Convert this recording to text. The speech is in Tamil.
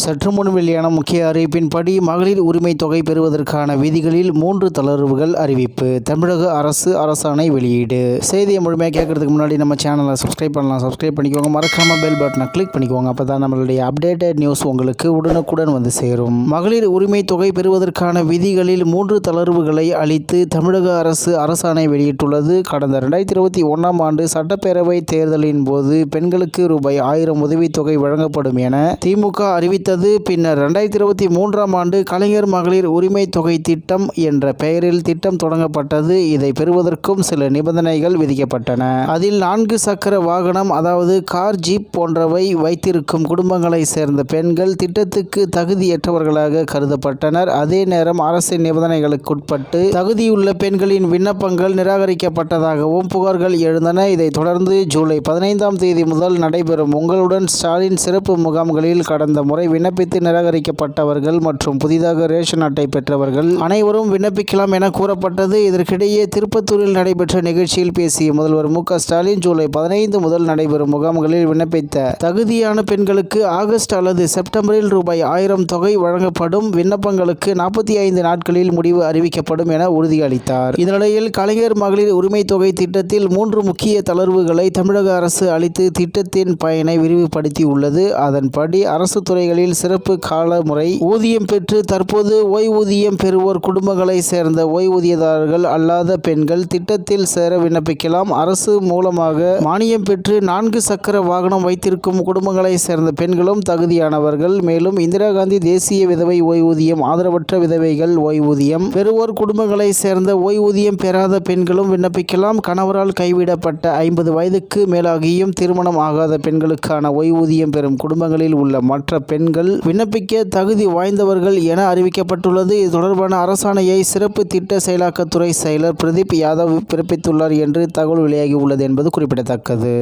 சற்று முன் வெளியான முக்கிய அறிவிப்பின்படி மகளிர் உரிமை தொகை பெறுவதற்கான விதிகளில் 3 தளர்வுகள் அறிவிப்பு. தமிழக அரசு அரசாணை வெளியீடு. செய்தியை முழுமையாக கேட்கறதுக்கு முன்னாடி நம்ம சேனலை சப்ஸ்கிரைப் பண்ணலாம். சப்ஸ்கிரைப் பண்ணிக்கோங்க. மறக்காம பெல் பட்டனை கிளிக் பண்ணிக்கோங்க. அப்போ தான் நம்மளுடைய அப்டேட்டட் நியூஸ் உங்களுக்கு உடனுக்குடன் வந்து சேரும். மகளிர் உரிமை தொகை பெறுவதற்கான விதிகளில் 3 தளர்வுகளை அளித்து தமிழக அரசு அரசாணை வெளியிட்டுள்ளது. கடந்த 2021ஆம் ஆண்டு சட்டப்பேரவை தேர்தலின் போது பெண்களுக்கு ரூபாய் 1000 உதவித்தொகை வழங்கப்படும் என திமுக அறிவித்தது. பின்னர் 2023ஆம் ஆண்டு கலைஞர் மகளிர் உரிமை தொகை திட்டம் என்ற பெயரில் திட்டம் தொடங்கப்பட்டது. இதை பெறுவதற்கும் சில நிபந்தனைகள் விதிக்கப்பட்டன. அதில் 4 சக்கர வாகனம், அதாவது கார், ஜீப் போன்றவை வைத்திருக்கும் குடும்பங்களை சேர்ந்த பெண்கள் திட்டத்துக்கு தகுதியற்றவர்களாக கருதப்பட்டனர். அதே நேரம் அரசின் நிபந்தனைகளுக்குட்பட்டு தகுதியுள்ள பெண்களின் விண்ணப்பங்கள் நிராகரிக்கப்பட்டதாகவும் புகார்கள் எழுந்தன. இதைத் தொடர்ந்து ஜூலை 15ஆம் தேதி முதல் நடைபெறும் உங்களுடன் ஸ்டாலின் சிறப்பு முகாம்களில் கடந்த முறை விண்ணப்பித்து நிராகரிக்கப்பட்டவர்கள் மற்றும் புதிதாக ரேஷன் அட்டை பெற்றவர்கள் அனைவரும் விண்ணப்பிக்கலாம் என கூறப்பட்டது. இதற்கிடையே திருப்பத்தூரில் நடைபெற்ற நிகழ்ச்சியில் பேசிய முதல்வர் மு.க. ஸ்டாலின், ஜூலை 15 முதல் நடைபெறும் முகாம்களில் விண்ணப்பித்த தகுதியான பெண்களுக்கு ஆகஸ்ட் அல்லது செப்டம்பரில் ரூபாய் 1000 தொகை வழங்கப்படும். விண்ணப்பங்களுக்கு 45 நாட்களில் முடிவு அறிவிக்கப்படும் என உறுதியளித்தார். இதனிடையில் கலைஞர் மகளிர் உரிமை தொகை திட்டத்தில் 3 முக்கிய தளர்வுகளை தமிழக அரசு அளித்து திட்டத்தின் பயனை விரிவுபடுத்தி உள்ளது. அதன்படி அரசு துறைகளில் சிறப்பு கால முறை ஊதியம் பெற்று தற்போது ஓய்வூதியம் பெறுவோர் குடும்பங்களை சேர்ந்த ஓய்வூதியதாரர்கள் அல்லாத பெண்கள் திட்டத்தில் சேர விண்ணப்பிக்கலாம். அரசு மூலமாக மானியம் பெற்று 4 சக்கர வாகனம் வைத்திருக்கும் குடும்பங்களை சேர்ந்த பெண்களும் தகுதியானவர்கள். மேலும் இந்திரா காந்தி தேசிய விதவை ஓய்வூதியம், ஆதரவற்ற விதவைகள் ஓய்வூதியம் பெறுவோர் குடும்பங்களை சேர்ந்த ஓய்வூதியம் பெறாத பெண்களும் விண்ணப்பிக்கலாம். கணவரால் கைவிடப்பட்ட 50 வயதுக்கு மேலாகியும் திருமணம் ஆகாத பெண்களுக்கான ஓய்வூதியம் பெறும் குடும்பங்களில் உள்ள மற்ற பெண்கள் விண்ணப்பிக்க தகுதி வாய்ந்தவர்கள் என அறிவிக்கப்பட்டுள்ளது. இது தொடர்பான அரசாணையை சிறப்பு திட்ட செயலாக்கத்துறை செயலர் பிரதீப் யாதவ் பிறப்பித்துள்ளார் என்று தகவல் வெளியாகி உள்ளது என்பது குறிப்பிடத்தக்கது.